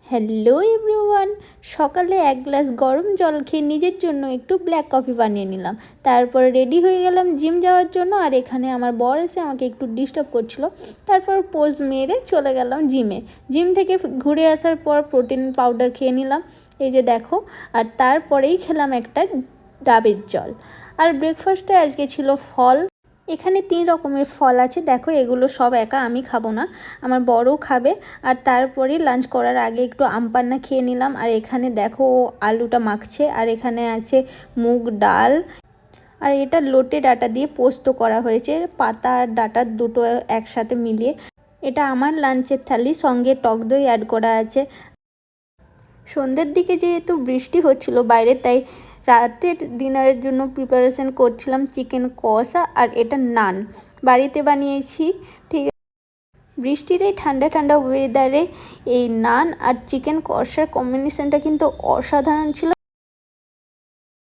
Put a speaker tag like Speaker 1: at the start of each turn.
Speaker 1: Hello everyone, সকালে এক glass গরম জল খেয়ে নিজের জন্য একটু ব্ল্যাক কফি বানিয়ে নিলাম। তারপর রেডি হয়ে গেলাম জিম যাওয়ার জন্য। আর এখানে আমার বর এসে আমাকে একটু ডিস্টার্ব করছিল। তারপর পোজ মেরে চলে গেলাম জিমে। জিম থেকে ঘুরে আসার পর প্রোটিন পাউডার খেয়ে নিলাম, এই যে দেখো। আর তারপরেই খেলাম একটা ডাবের জল। আর ব্রেকফাস্টে আজকে ছিল ফল। এখানে 3 রকমের ফল আছে, দেখো এগুলো সব একা আমি খাবো না, আমার বড়ও খাবে। আর তারপরে লাঞ্চ করার আগে একটু আমপান্না খেয়ে নিলাম। আর এখানে দেখো ও আলুটা মাখছে। আর এখানে আছে মুগ ডাল, আর এটা লোটে ডাঁটা দিয়ে পোস্ত করা হয়েছে, পাতা আর ডাঁটা দুটো একসাথে মিলিয়ে। এটা আমার লাঞ্চের থালি, সঙ্গে টক দই অ্যাড করা আছে। সন্ধ্যের দিকে যেহেতু বৃষ্টি হচ্ছিল বাইরে, তাই রাতের ডিনারের জন্য প্রিপারেশন করছিলাম চিকেন কষা। আর এটা নান বাড়িতে বানিয়েছি। ঠিক বৃষ্টির এই ঠান্ডা ঠান্ডা ওয়েদারে এই নান আর চিকেন কষার কম্বিনেশনটা কিন্তু অসাধারণ ছিল।